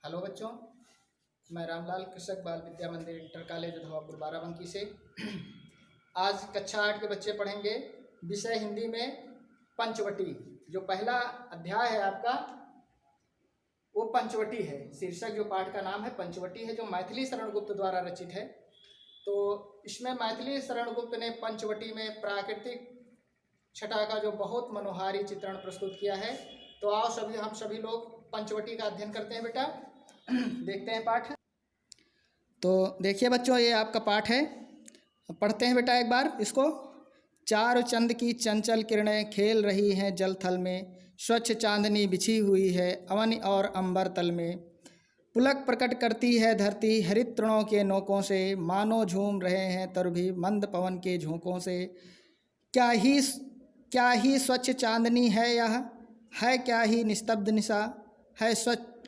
Hello बच्चों, मैं रामलाल कृषक बाल विद्या मंदिर इंटर कॉलेज धवापुर बाराबंकी से। आज कक्षा 8 के बच्चे पढ़ेंगे विषय हिंदी में पंचवटी। जो पहला अध्याय है आपका वो पंचवटी है। शीर्षक जो पाठ का नाम है पंचवटी है, जो मैथिली शरण गुप्त द्वारा रचित है। तो इसमें मैथिली शरण गुप्त ने पंचवटी में प्राकृतिक छटा का जो बहुत मनोहारी चित्रण प्रस्तुत किया है। तो आओ हम सभी लोग पंचवटी का अध्ययन करते हैं बेटा। देखते हैं पाठ। तो देखिए बच्चों, ये आपका पाठ है, पढ़ते हैं बेटा एक बार इसको। चार चंद की चंचल किरणें खेल रही हैं जल थल में, स्वच्छ चांदनी बिछी हुई है अवन और अंबर तल में। पुलक प्रकट करती है धरती हरित तृणों के नोकों से, मानो झूम रहे हैं तर भी मंद पवन के झोंकों से। क्या ही स्वच्छ चांदनी है यह, है क्या ही निस्तब्ध निशा,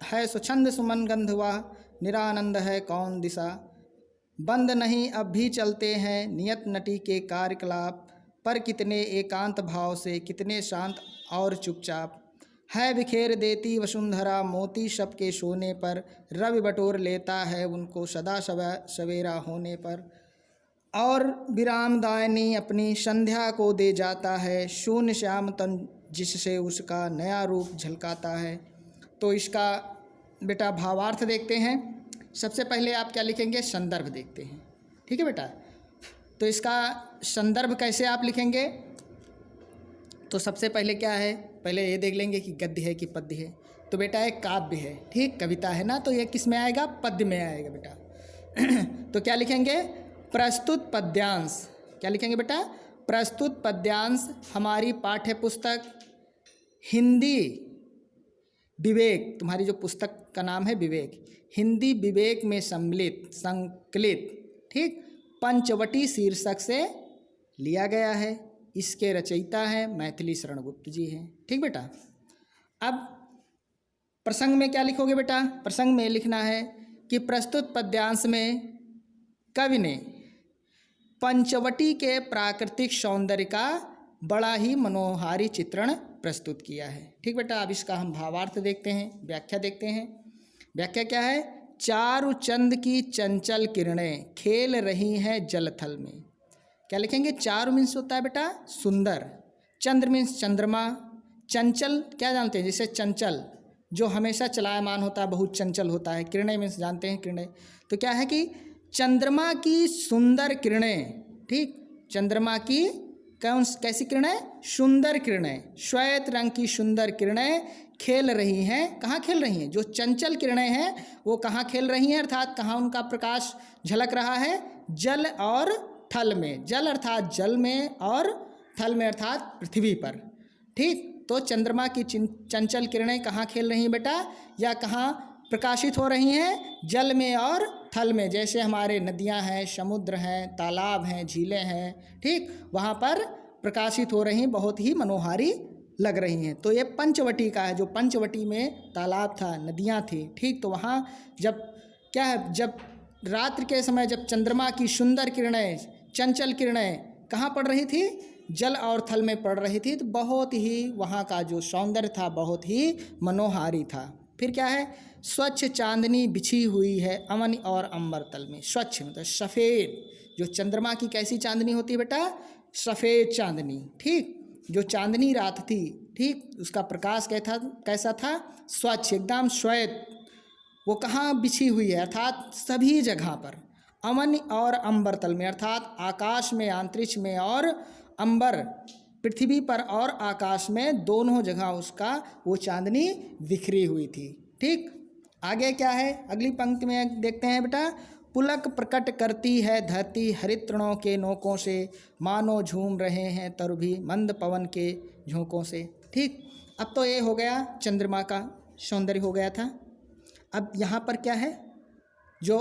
है स्वच्छंद सुमन गंध वह, निरानंद है कौन दिशा। बंद नहीं अब भी चलते हैं नियत नटी के कार्यकलाप, पर कितने एकांत भाव से कितने शांत और चुपचाप। है बिखेर देती वसुंधरा मोती शब के सोने पर, रवि बटोर लेता है उनको सदा सवेरा होने पर। और विराम दायनी अपनी संध्या को दे जाता है, शून्य श्याम तन जिससे उसका नया रूप झलकाता है। तो इसका बेटा भावार्थ देखते हैं। सबसे पहले आप क्या लिखेंगे, संदर्भ देखते हैं, ठीक है बेटा। तो इसका संदर्भ कैसे आप लिखेंगे, तो सबसे पहले क्या है, पहले ये देख लेंगे कि गद्य है कि पद्य है। तो बेटा एक काव्य है, ठीक, कविता है ना, तो ये किस में आएगा, पद्य में आएगा बेटा। तो क्या लिखेंगे, प्रस्तुत पद्यांश। क्या लिखेंगे बेटा, प्रस्तुत पद्यांश। हमारी पाठ्य पुस्तक हिंदी विवेक, तुम्हारी जो पुस्तक का नाम है विवेक, हिंदी विवेक में संकलित, ठीक, पंचवटी शीर्षक से लिया गया है। इसके रचयिता हैं मैथिली शरण गुप्त जी हैं, ठीक बेटा। अब प्रसंग में क्या लिखोगे बेटा, प्रसंग में लिखना है कि प्रस्तुत पद्यांश में कवि ने पंचवटी के प्राकृतिक सौंदर्य का बड़ा ही मनोहारी चित्रण प्रस्तुत किया है, ठीक बेटा। अब इसका हम भावार्थ देखते हैं, व्याख्या देखते हैं। व्याख्या क्या है, चारु चंद की चंचल किरणें खेल रही हैं जलथल में। क्या लिखेंगे, चारु मीन्स होता है बेटा सुंदर, चंद्र मीन्स चंद्रमा, चंचल क्या जानते हैं, जैसे चंचल जो हमेशा चलायमान होता है, बहुत चंचल होता है। किरणें मीन्स जानते हैं किरणें, तो क्या है कि चंद्रमा की सुंदर किरणें, ठीक, चंद्रमा की कैसी किरणें, सुंदर किरणें, श्वेत रंग की सुंदर किरणें खेल रही हैं। कहाँ खेल रही हैं, जो चंचल किरणें हैं वो कहाँ खेल रही हैं, अर्थात कहाँ उनका प्रकाश झलक रहा है, जल और थल में। जल अर्थात जल में और थल में अर्थात पृथ्वी पर, ठीक। तो चंद्रमा की चंचल किरणें कहाँ खेल रही हैं बेटा, या कहाँ प्रकाशित हो रही हैं, जल में और थल में। जैसे हमारे नदियां हैं, समुद्र हैं, तालाब हैं, झीलें हैं, ठीक, वहाँ पर प्रकाशित हो रही हैं, बहुत ही मनोहारी लग रही हैं। तो ये पंचवटी का है, जो पंचवटी में तालाब था, नदियाँ थी, ठीक। तो वहाँ जब क्या है, जब रात्रि के समय जब चंद्रमा की सुंदर किरणें, चंचल किरणें कहाँ पड़ रही थी, जल और थल में पड़ रही थी, तो बहुत ही वहाँ का जो सौंदर्य था बहुत ही मनोहारी था। फिर क्या है, स्वच्छ चांदनी बिछी हुई है अवन और अंबर तल में। स्वच्छ मतलब सफ़ेद, जो चंद्रमा की कैसी चांदनी होती है बेटा, सफ़ेद चांदनी, ठीक। जो चांदनी रात थी, ठीक, उसका प्रकाश कैसा था, स्वच्छ, एकदम श्वेत। वो कहाँ बिछी हुई है, अर्थात सभी जगह पर। अवन और अंबर तल में, अर्थात आकाश में, अंतरिक्ष में और अंबर पृथ्वी पर और आकाश में, दोनों जगह उसका वो चांदनी बिखरी हुई थी, ठीक। आगे क्या है, अगली पंक्ति में देखते हैं बेटा, पुलक प्रकट करती है धरती हरित तृणों के नोकों से, मानो झूम रहे हैं तरु भी मंद पवन के झोंकों से, ठीक। अब तो ये हो गया चंद्रमा का सौंदर्य हो गया था। अब यहाँ पर क्या है, जो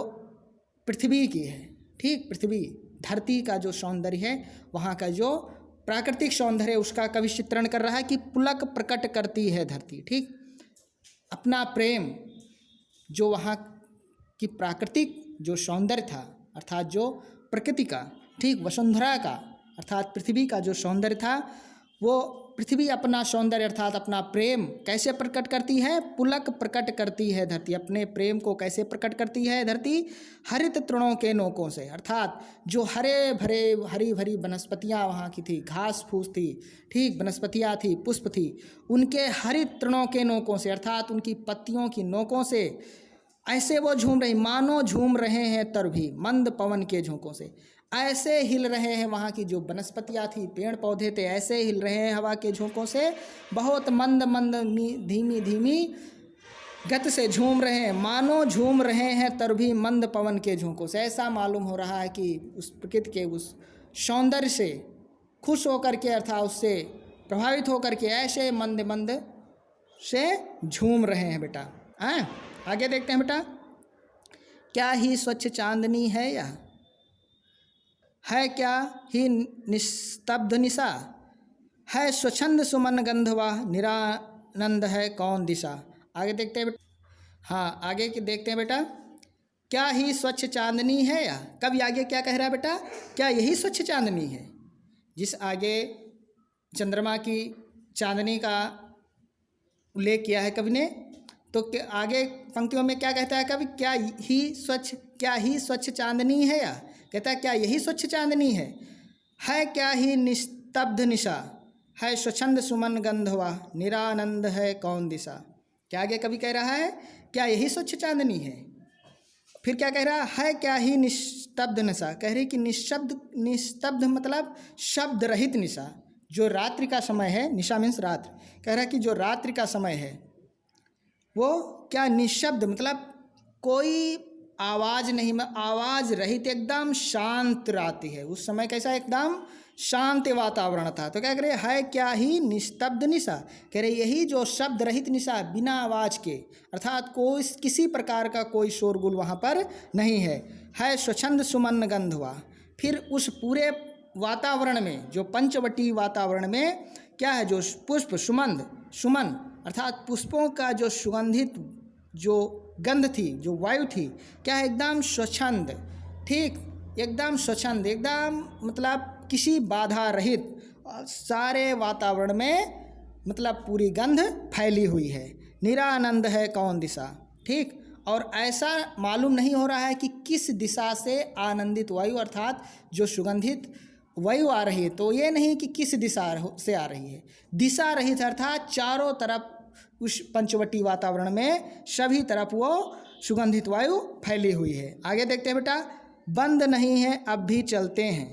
पृथ्वी की है, ठीक, पृथ्वी धरती का जो सौंदर्य है, वहाँ का जो प्राकृतिक सौंदर्य उसका कवि चित्रण कर रहा है कि पुलक प्रकट करती है धरती, ठीक। अपना प्रेम, जो वहाँ की प्राकृतिक जो सौंदर्य था, अर्थात जो प्रकृति का, ठीक, वसुंधरा का अर्थात पृथ्वी का जो सौंदर्य था, वो पृथ्वी अपना सौंदर्य अर्थात अपना प्रेम कैसे प्रकट करती है? पुलक प्रकट करती है धरती। अपने प्रेम को कैसे प्रकट करती है धरती? हरित तृणों के नोकों से, अर्थात जो हरे भरे हरी भरी वनस्पतियाँ वहाँ की थी, घास फूस थी, ठीक, वनस्पतियाँ थी, पुष्प थी, उनके हरित तृणों के नोकों से अर्थात उनकी पत्तियों की नोकों से ऐसे वो झूम रही, मानो झूम रहे हैं तर भी मंद पवन के झोंकों से। ऐसे हिल रहे हैं वहाँ की जो वनस्पतियाँ थी, पेड़ पौधे थे, ऐसे हिल रहे हैं हवा के झोंकों से, बहुत मंद मंद धीमी धीमी गति से झूम रहे हैं, मानो झूम रहे हैं तर भी मंद पवन के झोंकों से। ऐसा मालूम हो रहा है कि उस प्रकृति के उस सौंदर्य से खुश होकर के अर्थात उससे प्रभावित होकर के ऐसे मंद मंद से झूम रहे हैं बेटा। हाँ, आगे देखते हैं बेटा। क्या ही स्वच्छ चांदनी है यह, है क्या ही निस्तब्ध निशा, है स्वच्छंद सुमन गंधवा, निरानंद है कौन दिशा। आगे देखते हैं बेटा। हाँ, आगे के देखते हैं बेटा। क्या ही स्वच्छ चांदनी है या, कवि आगे क्या कह रहा है बेटा? क्या यही स्वच्छ चांदनी है? जिस आगे चंद्रमा की चांदनी का उल्लेख किया है कवि ने, तो आगे पंक्तियों में क्या कहता है कवि? क्या ही स्वच्छ चांदनी है या, कहता है क्या यही स्वच्छ चांदनी है क्या ही निस्तब्ध निशा, है स्वच्छंद सुमन गंधवा, निरानंद है कौन दिशा। क्या आगे कवि कह रहा है? क्या यही स्वच्छ चांदनी है। फिर क्या कह रहा है? क्या ही निस्तब्ध निशा, कह रही कि निस्तब्ध मतलब शब्द रहित निशा, जो रात्रि का समय है, निशा मीन्स रात्रि, कह रहा है कि जो रात्रि का समय है वो क्या निशब्द मतलब कोई आवाज़ नहीं, में आवाज़ रहित एकदम शांत रात्रि है। उस समय कैसा एकदम शांत वातावरण था। तो क्या कह रहे है क्या ही निस्तब्ध निशा, कह रहे यही जो शब्द रहित निशा, बिना आवाज़ के, अर्थात कोई किसी प्रकार का कोई शोरगुल वहाँ पर नहीं है स्वच्छंद सुमन गंधवा। फिर उस पूरे वातावरण में, जो पंचवटी वातावरण में क्या है, जो पुष्प सुमन अर्थात पुष्पों का जो सुगंधित जो गंध थी, जो वायु थी, क्या है एकदम स्वच्छंद, ठीक, एकदम स्वच्छंद, एकदम मतलब किसी बाधा रहित, सारे वातावरण में मतलब पूरी गंध फैली हुई है। निरानंद है कौन दिशा, ठीक, और ऐसा मालूम नहीं हो रहा है कि किस दिशा से आनंदित वायु अर्थात जो सुगंधित वायु आ रही है, तो ये नहीं कि किस दिशा से आ रही है, दिशा रहित अर्थात चारों तरफ उस पंचवटी वातावरण में सभी तरफ वो सुगंधित वायु फैली हुई है। आगे देखते हैं बेटा। बंद नहीं है अब भी चलते हैं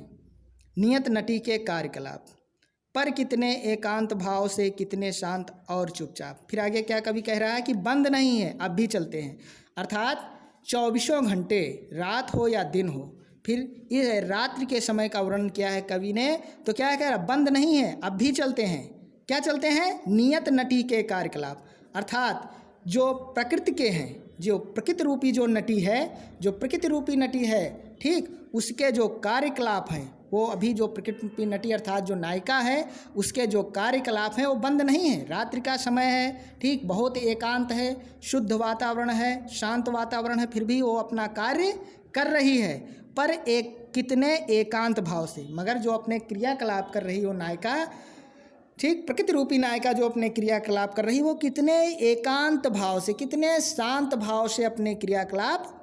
नियत नटी के कार्यकलाप, पर कितने एकांत भाव से कितने शांत और चुपचाप। फिर आगे क्या कवि कह रहा है कि बंद नहीं है अब भी चलते हैं, अर्थात 24 घंटे रात हो या दिन हो। फिर ये रात्रि के समय का वर्णन किया है कवि ने, तो क्या कह रहा, बंद नहीं है अब भी चलते हैं। क्या चलते हैं? नियत नटी के कार्यकलाप, अर्थात जो प्रकृति के हैं, जो प्रकृति रूपी जो नटी है, जो प्रकृति रूपी नटी है, ठीक, उसके जो कार्यकलाप हैं वो अभी जो प्रकृति रूपी नटी अर्थात जो नायिका है उसके जो कार्यकलाप हैं वो बंद नहीं है। रात्रि का समय है, ठीक, बहुत एकांत है, शुद्ध वातावरण है, शांत वातावरण है, फिर भी वो अपना कार्य कर रही है, पर कितने एकांत भाव से। मगर जो अपने क्रियाकलाप कर रही वो नायिका, ठीक, प्रकृति रूपी नायिका जो अपने क्रियाकलाप कर रही वो कितने एकांत भाव से, कितने शांत भाव से अपने क्रियाकलाप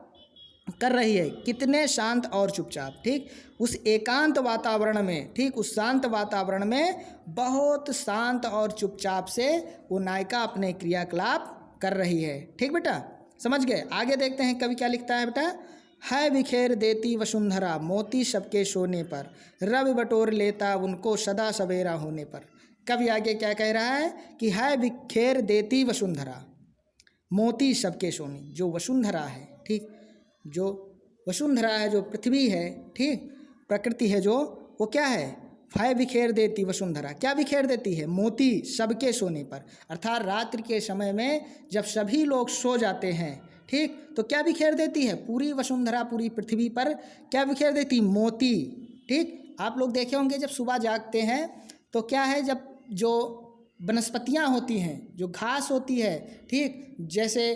कर रही है, कितने शांत और चुपचाप, ठीक, उस एकांत वातावरण में, ठीक, उस शांत वातावरण में बहुत शांत और चुपचाप से वो नायिका अपने क्रियाकलाप कर रही है। ठीक बेटा, समझ गए। आगे देखते हैं कवि क्या लिखता है बेटा। है बिखेर देती वसुंधरा मोती सबके सोने पर, रवि बटोर लेता उनको सदा सवेरा होने पर। कवि आगे क्या कह रहा है कि है बिखेर देती वसुंधरा मोती सबके सोने, जो वसुंधरा है, ठीक, जो वसुंधरा है, जो पृथ्वी है, ठीक, प्रकृति है, जो वो क्या है, है बिखेर देती वसुंधरा, क्या बिखेर देती है, मोती सबके सोने पर, अर्थात रात्रि के समय में जब सभी लोग सो जाते हैं, ठीक, तो क्या बिखेर देती है, पूरी वसुंधरा, पूरी पृथ्वी पर क्या बिखेर देती, मोती। ठीक, आप लोग देखे होंगे जब सुबह जागते हैं तो क्या है, जब जो वनस्पतियाँ होती हैं, जो घास होती है, ठीक, जैसे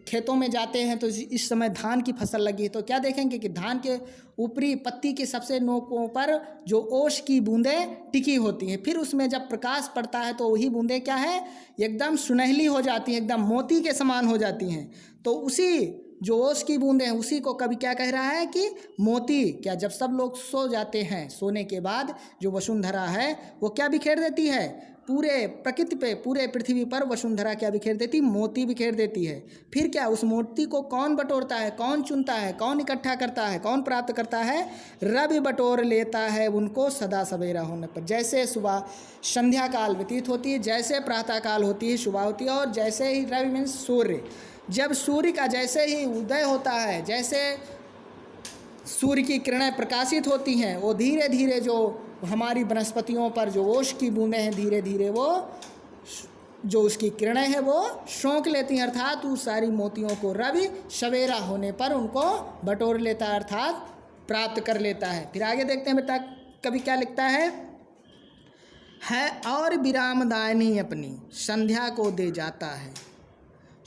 खेतों में जाते हैं तो इस समय धान की फसल लगी तो क्या देखेंगे कि धान के ऊपरी पत्ती के सबसे नोकों पर जो ओस की बूंदें टिकी होती हैं। फिर उसमें जब प्रकाश पड़ता है तो वही बूंदें क्या है, एकदम सुनहली हो जाती हैं, एकदम मोती के समान हो जाती हैं। तो उसी जो ओस की बूंदें हैं उसी को कवि क्या कह रहा है कि मोती, क्या जब सब लोग सो जाते हैं, सोने के बाद जो वसुंधरा है वो क्या बिखेर देती है, पूरे प्रकृति पे, पूरे पृथ्वी पर वसुंधरा क्या बिखेर देती, मोती बिखेर देती है। फिर क्या उस मोती को कौन बटोरता है, कौन चुनता है, कौन इकट्ठा करता है, कौन प्राप्त करता है, रवि बटोर लेता है उनको सदा सवेरा होने पर। जैसे सुबह संध्या काल व्यतीत होती है, जैसे प्रातः काल होती है, सुबह होती है, और जैसे ही रवि मीन्स सूर्य, जब सूर्य का जैसे ही उदय होता है, जैसे सूर्य की किरणें प्रकाशित होती हैं, वो धीरे धीरे जो हमारी वनस्पतियों पर जो ओस की बूंदें हैं धीरे धीरे वो जो उसकी किरणें हैं वो सोख लेती हैं, अर्थात उस सारी मोतियों को रवि सवेरा होने पर उनको बटोर लेता है, अर्थात प्राप्त कर लेता है। फिर आगे देखते हैं बेटा कवि क्या लिखता है और विरामदायनी अपनी संध्या को दे जाता है,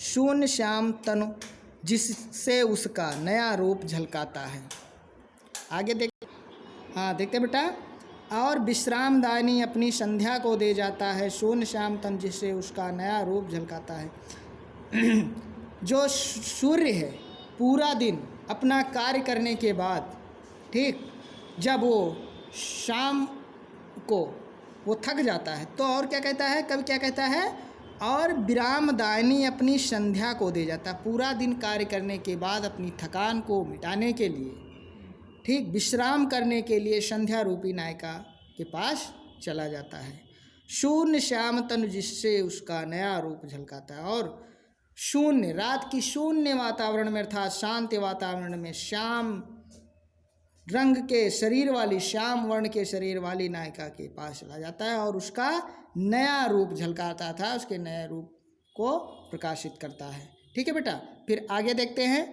शून्य श्याम तनु जिससे उसका नया रूप झलकाता है। आगे देखते बेटा, और विश्रामदायनी अपनी संध्या को दे जाता है, शून्य श्याम तन जिससे उसका नया रूप झलकाता है। जो सूर्य है पूरा दिन अपना कार्य करने के बाद, ठीक, जब वो शाम को वो थक जाता है तो और क्या कहता है, कभी क्या कहता है, और विरामदायनी अपनी संध्या को दे जाता है। पूरा दिन कार्य करने के बाद अपनी थकान को मिटाने के लिए, ठीक, विश्राम करने के लिए संध्या रूपी नायिका के पास चला जाता है। शून्य श्याम तनु जिससे उसका नया रूप झलकाता है। और शून्य, रात की शून्य वातावरण में अर्थात शांत वातावरण में श्याम रंग के शरीर वाली, श्याम वर्ण के शरीर वाली नायिका के पास चला जाता है और उसका नया रूप झलकाता था, उसके नए रूप को प्रकाशित करता है। ठीक है बेटा, फिर आगे देखते हैं।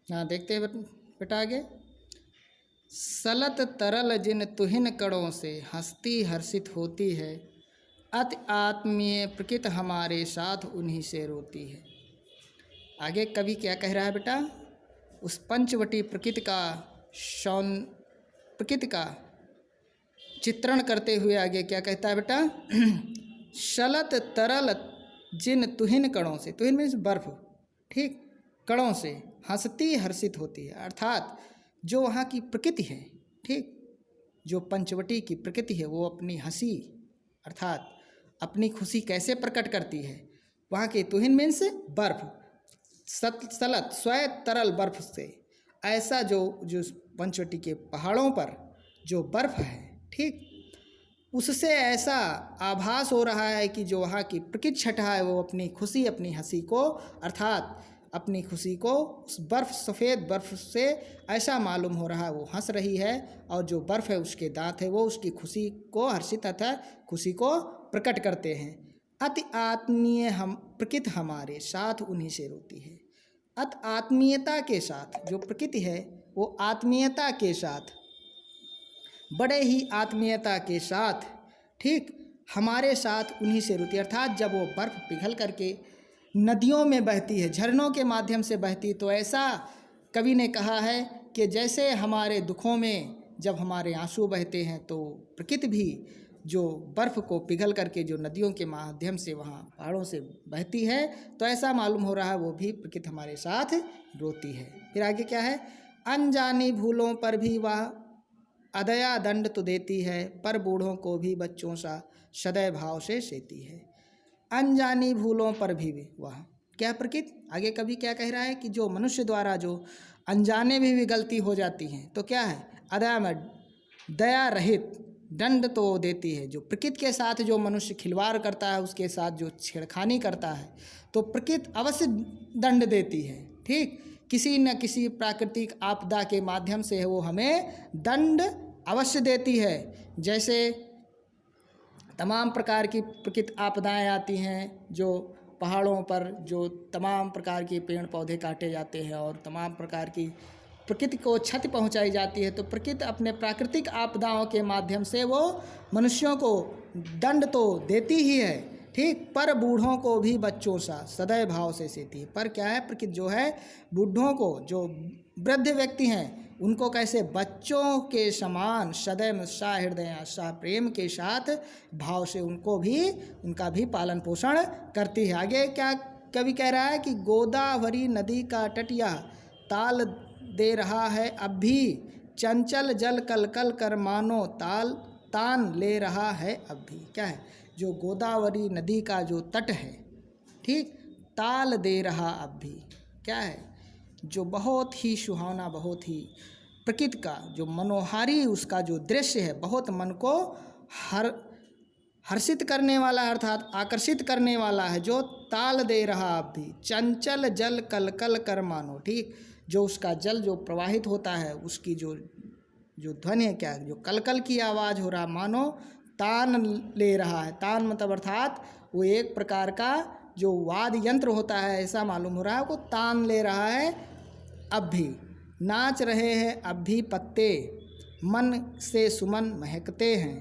हाँ देखते हैं बेटा आगे, सलत तरल जिन तुहिन कणों से हंसती हर्षित होती है, अति आत्मीय प्रकृति हमारे साथ उन्हीं से रोती है। आगे कवि क्या कह रहा है बेटा, उस पंचवटी प्रकृति का चित्रण करते हुए आगे क्या कहता है बेटा, सलत तरल जिन तुहिन कणों से, तुहिन मीन्स बर्फ, ठीक, कणों से हंसती हर्षित होती है, अर्थात जो वहाँ की प्रकृति है, ठीक, जो पंचवटी की प्रकृति है वो अपनी हंसी अर्थात अपनी खुशी कैसे प्रकट करती है, वहाँ के तुहिन मीन्स बर्फ, सलत स्वयं तरल बर्फ से, ऐसा जो पंचवटी के पहाड़ों पर जो बर्फ है, ठीक, उससे ऐसा आभास हो रहा है कि जो वहाँ की प्रकृति छटा है वो अपनी खुशी, अपनी हंसी को अर्थात अपनी खुशी को उस बर्फ, सफ़ेद बर्फ से ऐसा मालूम हो रहा है वो हंस रही है, और जो बर्फ है उसके दांत है वो उसकी खुशी को हर्षित अर्थात खुशी को प्रकट करते हैं। अति आत्मीय हम प्रकृति हमारे साथ उन्हीं से रोती है। अति आत्मीयता के साथ जो प्रकृति है वो आत्मीयता के साथ, बड़े ही आत्मीयता के साथ, ठीक, हमारे साथ उन्हीं से रोती है, अर्थात जब वो बर्फ़ पिघल करके नदियों में बहती है, झरनों के माध्यम से बहती, तो ऐसा कवि ने कहा है कि जैसे हमारे दुखों में जब हमारे आंसू बहते हैं तो प्रकृति भी जो बर्फ़ को पिघल करके जो नदियों के माध्यम से वहाँ पहाड़ों से बहती है, तो ऐसा मालूम हो रहा है वो भी प्रकृति हमारे साथ रोती है। फिर आगे क्या है, अनजानी भूलों पर भी वह अदया दंड तो देती है, पर बूढ़ों को भी बच्चों सा सदैव भाव से सेती है। अनजानी भूलों पर भी वह क्या प्रकृति, आगे कभी क्या कह रहा है कि जो मनुष्य द्वारा जो अनजाने में भी गलती हो जाती हैं तो क्या है, अदया में दया रहित दंड तो देती है। जो प्रकृति के साथ जो मनुष्य खिलवाड़ करता है, उसके साथ जो छेड़खानी करता है, तो प्रकृति अवश्य दंड देती है, ठीक, किसी न किसी प्राकृतिक आपदा के माध्यम से वो हमें दंड अवश्य देती है। जैसे तमाम प्रकार की प्रकृति आपदाएं आती हैं, जो पहाड़ों पर जो तमाम प्रकार के पेड़ पौधे काटे जाते हैं और तमाम प्रकार की प्रकृति को क्षति पहुंचाई जाती है तो प्रकृति अपने प्राकृतिक आपदाओं के माध्यम से वो मनुष्यों को दंड तो देती ही है, ठीक, पर बूढ़ों को भी बच्चों सा सदैव भाव से सेती है। पर क्या है, प्रकृति जो है बूढ़ों को, जो वृद्ध व्यक्ति हैं, उनको कैसे बच्चों के समान सदैव उत्साह हृदय उत्साह प्रेम के साथ भाव से उनका भी पालन पोषण करती है। आगे क्या कवि कह रहा है कि गोदावरी नदी का तटिया ताल दे रहा है अब भी, चंचल जल कल कल कर मानो तान ले रहा है अब भी। क्या है, जो गोदावरी नदी का जो तट है, ठीक, ताल दे रहा अब भी। क्या है, जो बहुत ही सुहावना, बहुत ही प्रकृति का जो मनोहारी उसका जो दृश्य है, बहुत मन को हर्षित करने वाला अर्थात आकर्षित करने वाला है, जो ताल दे रहा अब भी, चंचल जल कल कल कर मानो, ठीक, जो उसका जल जो प्रवाहित होता है उसकी जो ध्वनि है, क्या जो कलकल की आवाज़ हो रहा, मानो तान ले रहा है। तान मतलब अर्थात वो एक प्रकार का जो वाद्य यंत्र होता है, ऐसा मालूम हो रहा है, वो तान ले रहा है अब भी। नाच रहे हैं अब भी पत्ते, मन से सुमन महकते हैं,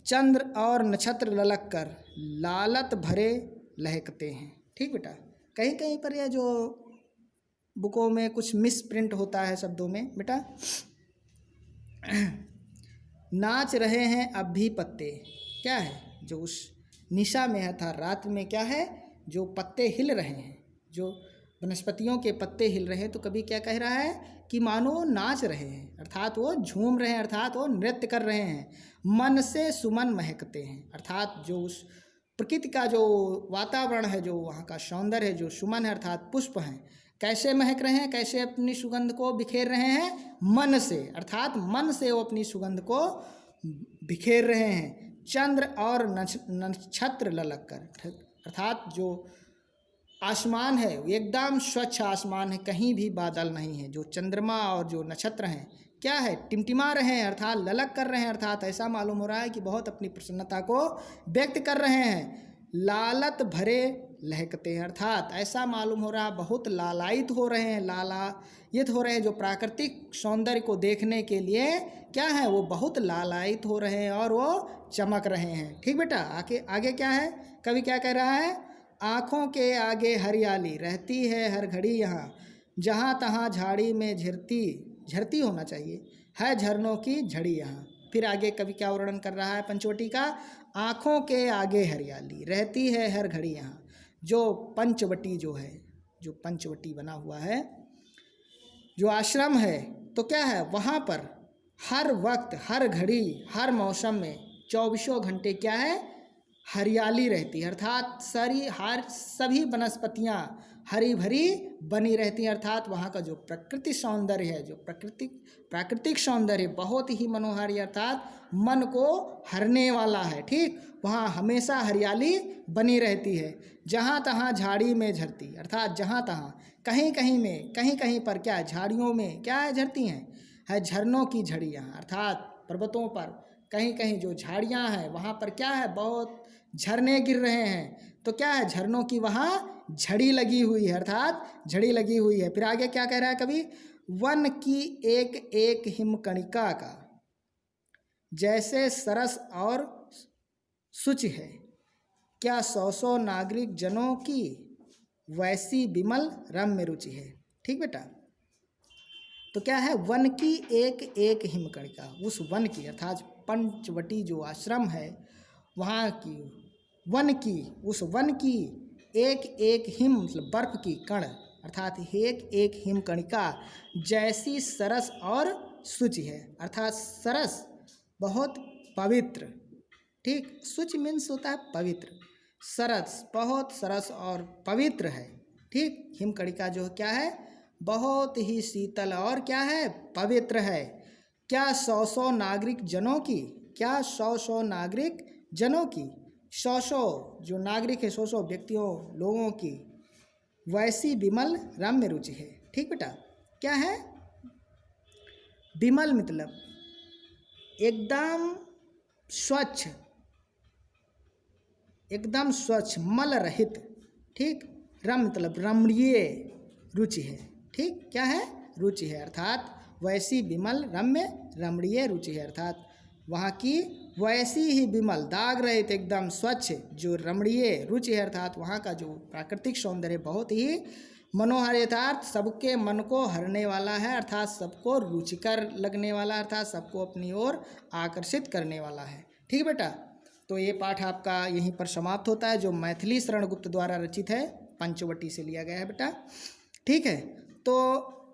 चंद्र और नक्षत्र ललक कर लालत भरे लहकते हैं। ठीक बेटा, कहीं कहीं पर यह जो बुकों में कुछ मिस प्रिंट होता है शब्दों में बेटा, नाच रहे हैं अब भी पत्ते, क्या है, जो उस निशा में है था रात में, क्या है, जो पत्ते हिल रहे हैं, जो वनस्पतियों के पत्ते हिल रहे हैं, तो कभी क्या कह रहा है कि मानो नाच रहे हैं, अर्थात वो झूम रहे हैं, अर्थात वो नृत्य कर रहे हैं। मन से सुमन महकते हैं, अर्थात जो उस प्रकृति का जो वातावरण है, जो वहाँ का सौंदर्य है, जो सुमन है अर्थात पुष्प हैं, कैसे महक रहे हैं, कैसे अपनी सुगंध को बिखेर रहे हैं, मन से, अर्थात मन से वो अपनी सुगंध को बिखेर रहे हैं। चंद्र और नक्षत्र ललक कर, अर्थात जो आसमान है एकदम स्वच्छ आसमान है, कहीं भी बादल नहीं है, जो चंद्रमा और जो नक्षत्र हैं क्या है, टिमटिमा रहे हैं, अर्थात ललक कर रहे हैं, अर्थात ऐसा मालूम हो रहा है कि बहुत अपनी प्रसन्नता को व्यक्त कर रहे हैं। लालत भरे लहकते हैं, अर्थात ऐसा मालूम हो रहा है बहुत लालायित हो रहे हैं, लालायित हो रहे हैं, जो प्राकृतिक सौंदर्य को देखने के लिए क्या है, वो बहुत लालायित हो रहे हैं और वो चमक रहे हैं। ठीक बेटा, आगे क्या है, कवि क्या कह रहा है, आँखों के आगे हरियाली रहती है हर घड़ी यहाँ, जहाँ तहाँ झाड़ी में झरती होना चाहिए, है झरनों की झड़ी यहाँ। फिर आगे कवि क्या वर्णन कर रहा है पंचवटी का, आँखों के आगे हरियाली रहती है हर घड़ी यहाँ, जो पंचवटी जो है, जो पंचवटी बना हुआ है, जो आश्रम है, तो क्या है, वहाँ पर हर वक्त, हर घड़ी, हर मौसम में 24 घंटे क्या है, हरियाली रहती है, अर्थात सभी वनस्पतियाँ हरी भरी बनी रहती हैं, अर्थात वहाँ का जो प्रकृति सौंदर्य है, जो प्राकृतिक सौंदर्य बहुत ही मनोहारी, अर्थात मन को हरने वाला है। ठीक, वहाँ हमेशा हरियाली बनी रहती है, जहाँ तहाँ झाड़ी में झरती, अर्थात जहाँ तहाँ कहीं कहीं पर क्या झाड़ियों में क्या है, झरती हैं, है झरनों की झड़ियाँ, अर्थात पर्वतों पर कहीं जो झाड़ियाँ हैं वहाँ पर क्या है, बहुत झरने गिर रहे हैं, तो क्या है, झरनों की वहाँ झड़ी लगी हुई है, अर्थात झड़ी लगी हुई है। फिर आगे क्या कह रहा है कवि, वन की एक एक हिमकणिका का जैसे सरस और शुचि है, क्या 100 नागरिक जनों की वैसी विमल रम्य रुचि है। ठीक बेटा, तो क्या है, वन की एक एक हिमकणिका, उस वन की अर्थात पंचवटी जो आश्रम है वहाँ की वन की, उस वन की एक एक हिम मतलब बर्फ की कण, अर्थात एक एक हिमकणिका जैसी सरस और शुचि है, अर्थात सरस बहुत पवित्र, ठीक, शुचि मीन्स होता है पवित्र, सरस बहुत सरस और पवित्र है। ठीक, हिमकणिका जो क्या है, बहुत ही शीतल और क्या है, पवित्र है। क्या 100 नागरिक जनों की, क्या 100 नागरिक जनों की, 100 जो नागरिक है, 100 व्यक्तियों लोगों की वैसी विमल रम्य रुचि है। ठीक बेटा, क्या है, विमल मतलब एकदम स्वच्छ मल रहित, ठीक, रम मतलब रमणीय रुचि है। ठीक, क्या है, रुचि है, अर्थात वैसी विमल रम्य रमणीय रुचि है, अर्थात वहाँ की वैसी ही विमल दाग रहित एकदम स्वच्छ जो रमणीय रुचि है, अर्थात वहाँ का जो प्राकृतिक सौंदर्य बहुत ही मनोहर यथार्थ सबके मन को हरने वाला है, अर्थात सबको रुचिकर लगने वाला, अर्थात सबको अपनी ओर आकर्षित करने वाला है। ठीक बेटा, तो ये पाठ आपका यहीं पर समाप्त होता है, जो मैथिली शरण गुप्त द्वारा रचित है, पंचवटी से लिया गया है बेटा। ठीक है, तो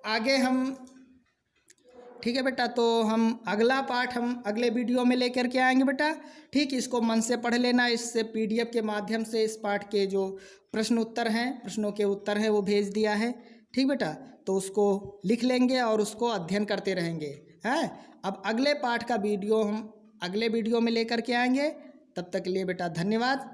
आगे हम, ठीक है बेटा, तो हम अगला पाठ हम अगले वीडियो में लेकर के आएंगे बेटा। ठीक, इसको मन से पढ़ लेना, इससे PDF के माध्यम से इस पाठ के जो प्रश्न उत्तर हैं, प्रश्नों के उत्तर हैं वो भेज दिया है। ठीक बेटा, तो उसको लिख लेंगे और उसको अध्ययन करते रहेंगे हैं। अब अगले पाठ का वीडियो हम अगले वीडियो में लेकर के आएंगे, तब तक के लिए बेटा धन्यवाद।